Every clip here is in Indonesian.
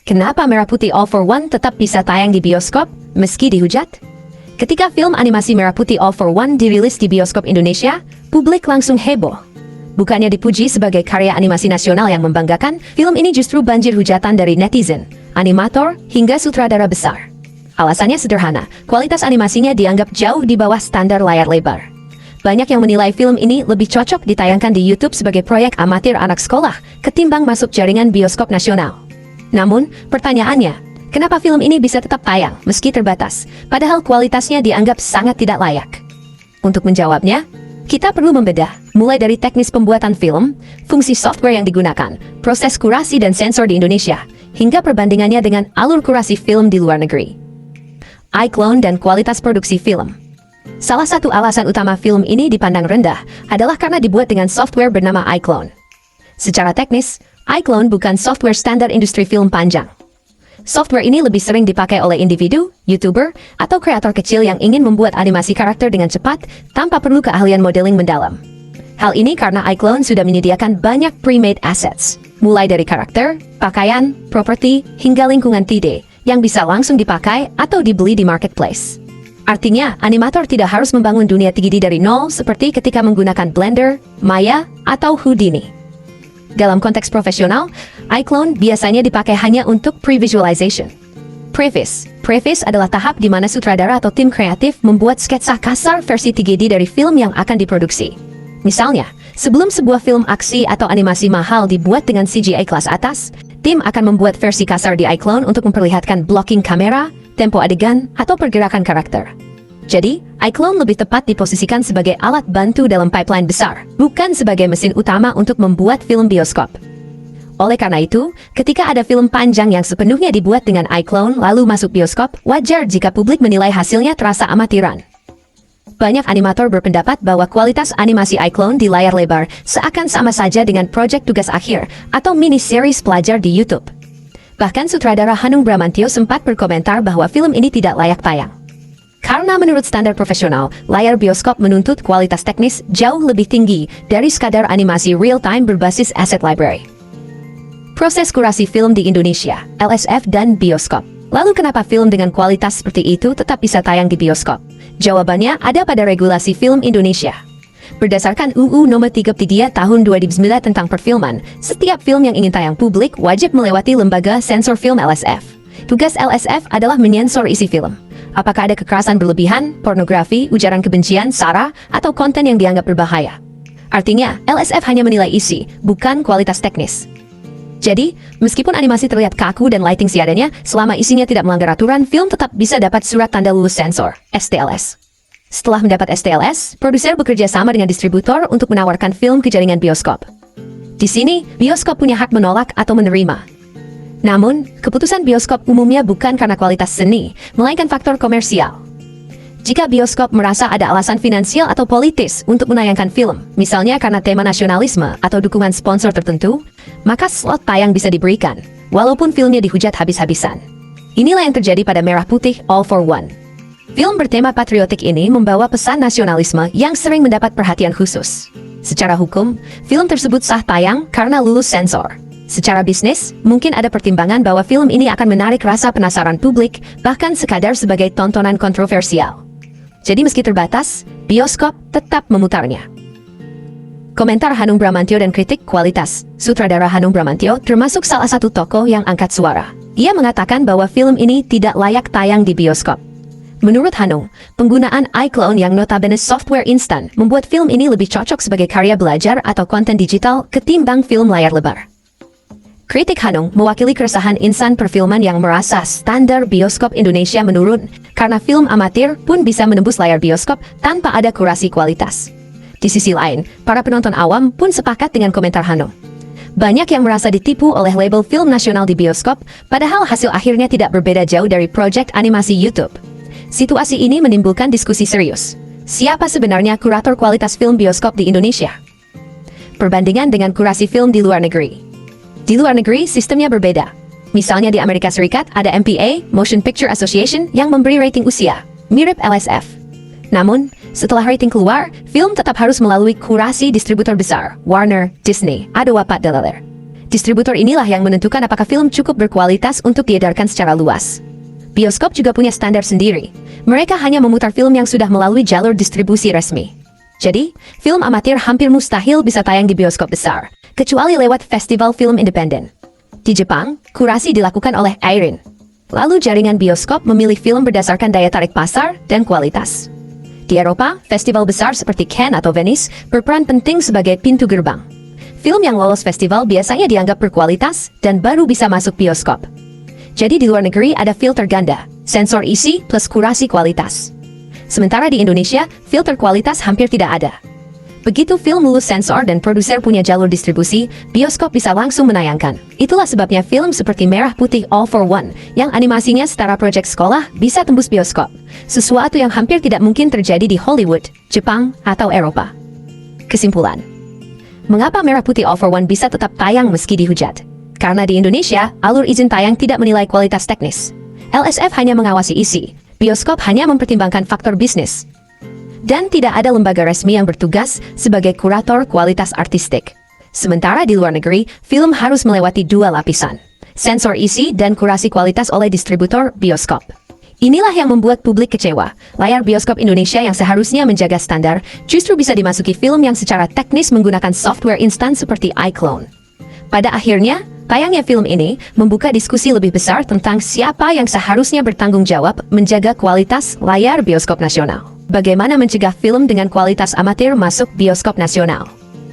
Kenapa Merah Putih All for One tetap bisa tayang di bioskop meski dihujat? Ketika film animasi Merah Putih All for One dirilis di bioskop Indonesia, publik langsung heboh. Bukannya dipuji sebagai karya animasi nasional yang membanggakan, film ini justru banjir hujatan dari netizen, animator, hingga sutradara besar. Alasannya sederhana, kualitas animasinya dianggap jauh di bawah standar layar lebar. Banyak yang menilai film ini lebih cocok ditayangkan di YouTube sebagai proyek amatir anak sekolah ketimbang masuk jaringan bioskop nasional. Namun, pertanyaannya, kenapa film ini bisa tetap tayang meski terbatas, padahal kualitasnya dianggap sangat tidak layak? Untuk menjawabnya, kita perlu membedah, mulai dari teknis pembuatan film, fungsi software yang digunakan, proses kurasi dan sensor di Indonesia, hingga perbandingannya dengan alur kurasi film di luar negeri. iClone dan kualitas produksi film. Salah satu alasan utama film ini dipandang rendah adalah karena dibuat dengan software bernama iClone. Secara teknis, iClone bukan software standar industri film panjang. Software ini lebih sering dipakai oleh individu, YouTuber, atau kreator kecil yang ingin membuat animasi karakter dengan cepat tanpa perlu keahlian modeling mendalam. Hal ini karena iClone sudah menyediakan banyak pre-made assets, mulai dari karakter, pakaian, properti, hingga lingkungan 3D yang bisa langsung dipakai atau dibeli di marketplace. Artinya, animator tidak harus membangun dunia 3D dari nol seperti ketika menggunakan Blender, Maya, atau Houdini. Dalam konteks profesional, iClone biasanya dipakai hanya untuk pre-visualization. Preface adalah tahap di mana sutradara atau tim kreatif membuat sketsa kasar versi 3D dari film yang akan diproduksi. Misalnya, sebelum sebuah film aksi atau animasi mahal dibuat dengan CGI kelas atas, tim akan membuat versi kasar di iClone untuk memperlihatkan blocking kamera, tempo adegan, atau pergerakan karakter. Jadi, iClone lebih tepat diposisikan sebagai alat bantu dalam pipeline besar, bukan sebagai mesin utama untuk membuat film bioskop. Oleh karena itu, ketika ada film panjang yang sepenuhnya dibuat dengan iClone lalu masuk bioskop, wajar jika publik menilai hasilnya terasa amatiran. Banyak animator berpendapat bahwa kualitas animasi iClone di layar lebar seakan sama saja dengan proyek tugas akhir atau mini-series pelajar di YouTube. Bahkan sutradara Hanung Bramantyo sempat berkomentar bahwa film ini tidak layak tayang. Karena menurut standar profesional, layar bioskop menuntut kualitas teknis jauh lebih tinggi dari sekadar animasi real-time berbasis asset library. Proses kurasi film di Indonesia, LSF dan bioskop. Lalu kenapa film dengan kualitas seperti itu tetap bisa tayang di bioskop? Jawabannya ada pada regulasi film Indonesia. Berdasarkan UU Nomor 33 Tahun 2009 tentang perfilman, setiap film yang ingin tayang publik wajib melewati lembaga sensor film LSF. Tugas LSF adalah menyensor isi film. Apakah ada kekerasan berlebihan, pornografi, ujaran kebencian, sara, atau konten yang dianggap berbahaya. Artinya, LSF hanya menilai isi, bukan kualitas teknis. Jadi, meskipun animasi terlihat kaku dan lighting seadanya, selama isinya tidak melanggar aturan, film tetap bisa dapat surat tanda lulus sensor, STLS. Setelah mendapat STLS, produser bekerja sama dengan distributor untuk menawarkan film ke jaringan bioskop. Di sini, bioskop punya hak menolak atau menerima. Namun, keputusan bioskop umumnya bukan karena kualitas seni, melainkan faktor komersial. Jika bioskop merasa ada alasan finansial atau politis untuk menayangkan film, misalnya karena tema nasionalisme atau dukungan sponsor tertentu, maka slot tayang bisa diberikan, walaupun filmnya dihujat habis-habisan. Inilah yang terjadi pada Merah Putih All for One. Film bertema patriotik ini membawa pesan nasionalisme yang sering mendapat perhatian khusus. Secara hukum, film tersebut sah tayang karena lulus sensor. Secara bisnis, mungkin ada pertimbangan bahwa film ini akan menarik rasa penasaran publik, bahkan sekadar sebagai tontonan kontroversial. Jadi meski terbatas, bioskop tetap memutarnya. Komentar Hanung Bramantyo dan kritik kualitas. Sutradara Hanung Bramantyo termasuk salah satu tokoh yang angkat suara. Ia mengatakan bahwa film ini tidak layak tayang di bioskop. Menurut Hanung, penggunaan iClone yang notabene software instan membuat film ini lebih cocok sebagai karya belajar atau konten digital ketimbang film layar lebar. Kritik Hanung mewakili keresahan insan perfilman yang merasa standar bioskop Indonesia menurun karena film amatir pun bisa menembus layar bioskop tanpa ada kurasi kualitas. Di sisi lain, para penonton awam pun sepakat dengan komentar Hanung. Banyak yang merasa ditipu oleh label film nasional di bioskop, padahal hasil akhirnya tidak berbeda jauh dari proyek animasi YouTube. Situasi ini menimbulkan diskusi serius. Siapa sebenarnya kurator kualitas film bioskop di Indonesia? Perbandingan dengan kurasi film di luar negeri. Di luar negeri, sistemnya berbeda. Misalnya di Amerika Serikat, ada MPA, Motion Picture Association, yang memberi rating usia, mirip LSF. Namun, setelah rating keluar, film tetap harus melalui kurasi distributor besar, Warner, Disney, Adobe, Delaware. Di Distributor inilah yang menentukan apakah film cukup berkualitas untuk diedarkan secara luas. Bioskop juga punya standar sendiri. Mereka hanya memutar film yang sudah melalui jalur distribusi resmi. Jadi, film amatir hampir mustahil bisa tayang di bioskop besar, kecuali lewat festival film independen. Di Jepang, kurasi dilakukan oleh IRIN. Lalu jaringan bioskop memilih film berdasarkan daya tarik pasar dan kualitas. Di Eropa, festival besar seperti Cannes atau Venice berperan penting sebagai pintu gerbang. Film yang lolos festival biasanya dianggap berkualitas dan baru bisa masuk bioskop. Jadi di luar negeri ada filter ganda, sensor isi plus kurasi kualitas. Sementara di Indonesia, filter kualitas hampir tidak ada. Begitu film lulus sensor dan produser punya jalur distribusi, bioskop bisa langsung menayangkan. Itulah sebabnya film seperti Merah Putih All for One, yang animasinya setara proyek sekolah, bisa tembus bioskop. Sesuatu yang hampir tidak mungkin terjadi di Hollywood, Jepang, atau Eropa. Kesimpulan. Mengapa Merah Putih All for One bisa tetap tayang meski dihujat? Karena di Indonesia, alur izin tayang tidak menilai kualitas teknis. LSF hanya mengawasi isi, bioskop hanya mempertimbangkan faktor bisnis. Dan tidak ada lembaga resmi yang bertugas sebagai kurator kualitas artistik. Sementara di luar negeri, film harus melewati dua lapisan, sensor isi dan kurasi kualitas oleh distributor bioskop. Inilah yang membuat publik kecewa. Layar bioskop Indonesia yang seharusnya menjaga standar, justru bisa dimasuki film yang secara teknis menggunakan software instan seperti iClone. Pada akhirnya, tayangnya film ini membuka diskusi lebih besar tentang siapa yang seharusnya bertanggung jawab menjaga kualitas layar bioskop nasional. Bagaimana mencegah film dengan kualitas amatir masuk bioskop nasional?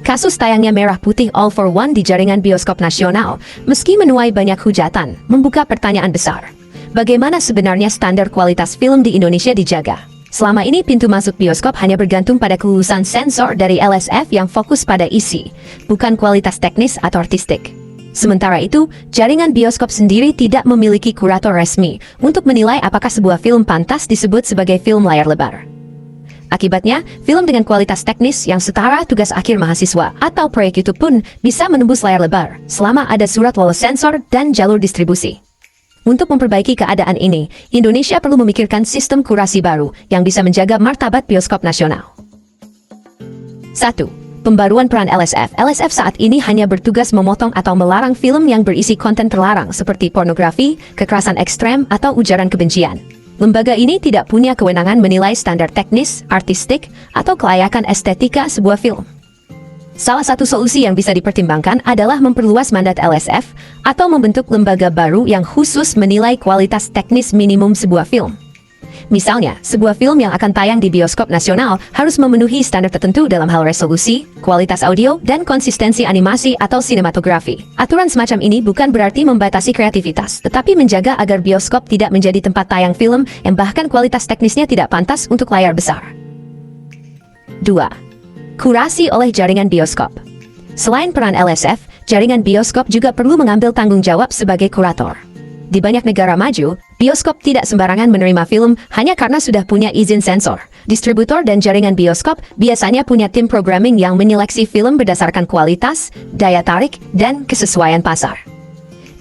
Kasus tayangnya Merah Putih All for One di jaringan bioskop nasional, meski menuai banyak hujatan, membuka pertanyaan besar. Bagaimana sebenarnya standar kualitas film di Indonesia dijaga? Selama ini pintu masuk bioskop hanya bergantung pada kelulusan sensor dari LSF yang fokus pada isi, bukan kualitas teknis atau artistik. Sementara itu, jaringan bioskop sendiri tidak memiliki kurator resmi untuk menilai apakah sebuah film pantas disebut sebagai film layar lebar. Akibatnya, film dengan kualitas teknis yang setara tugas akhir mahasiswa atau proyek YouTube pun bisa menembus layar lebar selama ada surat lolos sensor dan jalur distribusi. Untuk memperbaiki keadaan ini, Indonesia perlu memikirkan sistem kurasi baru yang bisa menjaga martabat bioskop nasional. 1. Pembaruan peran LSF. LSF saat ini hanya bertugas memotong atau melarang film yang berisi konten terlarang seperti pornografi, kekerasan ekstrem, atau ujaran kebencian. Lembaga ini tidak punya kewenangan menilai standar teknis, artistik, atau kelayakan estetika sebuah film. Salah satu solusi yang bisa dipertimbangkan adalah memperluas mandat LSF atau membentuk lembaga baru yang khusus menilai kualitas teknis minimum sebuah film. Misalnya, sebuah film yang akan tayang di bioskop nasional harus memenuhi standar tertentu dalam hal resolusi, kualitas audio, dan konsistensi animasi atau sinematografi. Aturan semacam ini bukan berarti membatasi kreativitas, tetapi menjaga agar bioskop tidak menjadi tempat tayang film yang bahkan kualitas teknisnya tidak pantas untuk layar besar. 2. Kurasi oleh jaringan bioskop. Selain peran LSF, jaringan bioskop juga perlu mengambil tanggung jawab sebagai kurator. Di banyak negara maju, bioskop tidak sembarangan menerima film hanya karena sudah punya izin sensor. Distributor dan jaringan bioskop biasanya punya tim programming yang menyeleksi film berdasarkan kualitas, daya tarik, dan kesesuaian pasar.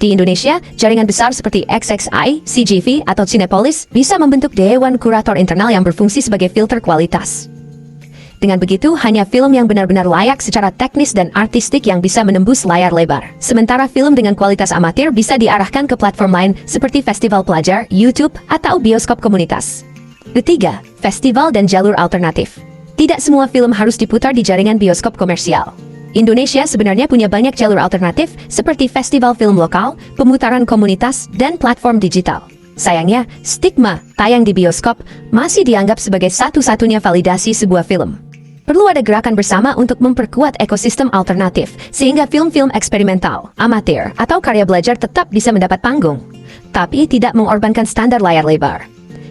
Di Indonesia, jaringan besar seperti XXI, CGV, atau Cinepolis bisa membentuk dewan kurator internal yang berfungsi sebagai filter kualitas. Dengan begitu, hanya film yang benar-benar layak secara teknis dan artistik yang bisa menembus layar lebar. Sementara film dengan kualitas amatir bisa diarahkan ke platform lain seperti festival pelajar, YouTube, atau bioskop komunitas. Ketiga, festival dan jalur alternatif. Tidak semua film harus diputar di jaringan bioskop komersial. Indonesia sebenarnya punya banyak jalur alternatif seperti festival film lokal, pemutaran komunitas, dan platform digital. Sayangnya, stigma tayang di bioskop masih dianggap sebagai satu-satunya validasi sebuah film. Perlu ada gerakan bersama untuk memperkuat ekosistem alternatif, sehingga film-film eksperimental, amatir, atau karya belajar tetap bisa mendapat panggung, tapi tidak mengorbankan standar layar lebar.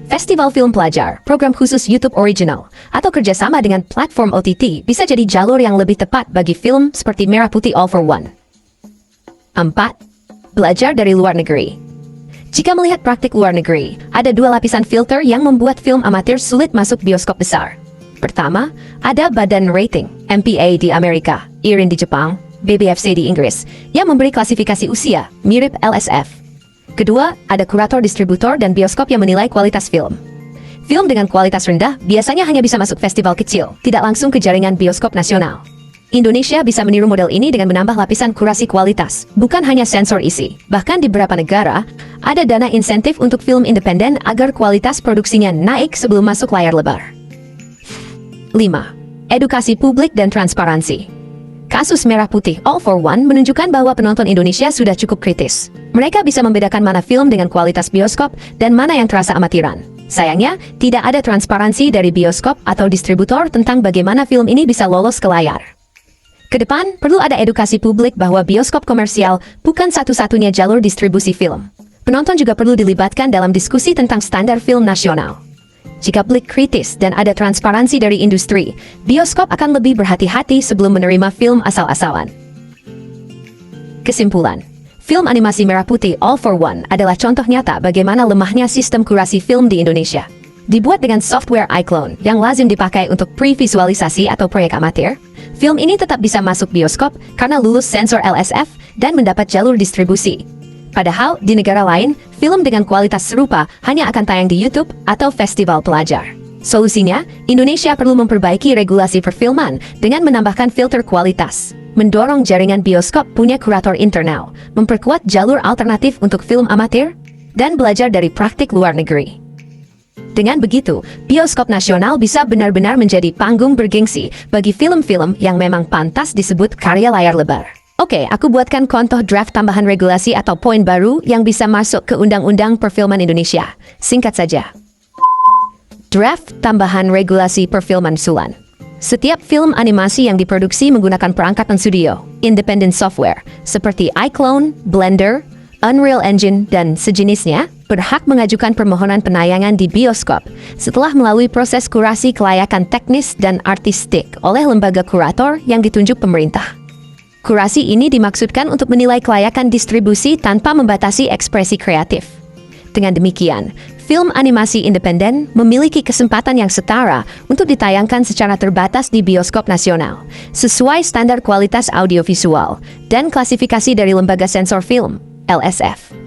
Festival film pelajar, program khusus YouTube Original, atau kerjasama dengan platform OTT bisa jadi jalur yang lebih tepat bagi film seperti Merah Putih All for One. 4. Belajar dari luar negeri. Jika melihat praktik luar negeri, ada dua lapisan filter yang membuat film amatir sulit masuk bioskop besar. Pertama, ada badan rating, MPA di Amerika, IRIN di Jepang, BBFC di Inggris, yang memberi klasifikasi usia, mirip LSF. Kedua, ada kurator distributor dan bioskop yang menilai kualitas film. Film dengan kualitas rendah biasanya hanya bisa masuk festival kecil, tidak langsung ke jaringan bioskop nasional. Indonesia bisa meniru model ini dengan menambah lapisan kurasi kualitas, bukan hanya sensor isi. Bahkan di beberapa negara, ada dana insentif untuk film independen agar kualitas produksinya naik sebelum masuk layar lebar. 5. Edukasi publik dan transparansi. Kasus Merah Putih All for One menunjukkan bahwa penonton Indonesia sudah cukup kritis. Mereka bisa membedakan mana film dengan kualitas bioskop dan mana yang terasa amatiran. Sayangnya, tidak ada transparansi dari bioskop atau distributor tentang bagaimana film ini bisa lolos ke layar. Kedepan, perlu ada edukasi publik bahwa bioskop komersial bukan satu-satunya jalur distribusi film. Penonton juga perlu dilibatkan dalam diskusi tentang standar film nasional. Jika publik kritis dan ada transparansi dari industri, bioskop akan lebih berhati-hati sebelum menerima film asal-asalan. Kesimpulan, film animasi Merah Putih All for One adalah contoh nyata bagaimana lemahnya sistem kurasi film di Indonesia. Dibuat dengan software iClone yang lazim dipakai untuk pre-visualisasi atau proyek amatir, film ini tetap bisa masuk bioskop karena lulus sensor LSF dan mendapat jalur distribusi. Padahal, di negara lain, film dengan kualitas serupa hanya akan tayang di YouTube atau festival pelajar. Solusinya, Indonesia perlu memperbaiki regulasi perfilman dengan menambahkan filter kualitas, mendorong jaringan bioskop punya kurator internal, memperkuat jalur alternatif untuk film amatir, dan belajar dari praktik luar negeri. Dengan begitu, bioskop nasional bisa benar-benar menjadi panggung bergengsi bagi film-film yang memang pantas disebut karya layar lebar. Oke, aku buatkan contoh draft tambahan regulasi atau poin baru yang bisa masuk ke Undang-Undang Perfilman Indonesia. Singkat saja. Draft tambahan regulasi perfilman sulan. Setiap film animasi yang diproduksi menggunakan perangkat studio, independent software, seperti iClone, Blender, Unreal Engine, dan sejenisnya, berhak mengajukan permohonan penayangan di bioskop setelah melalui proses kurasi kelayakan teknis dan artistik oleh lembaga kurator yang ditunjuk pemerintah. Kurasi ini dimaksudkan untuk menilai kelayakan distribusi tanpa membatasi ekspresi kreatif. Dengan demikian, film animasi independen memiliki kesempatan yang setara untuk ditayangkan secara terbatas di bioskop nasional, sesuai standar kualitas audiovisual dan klasifikasi dari Lembaga Sensor Film, LSF.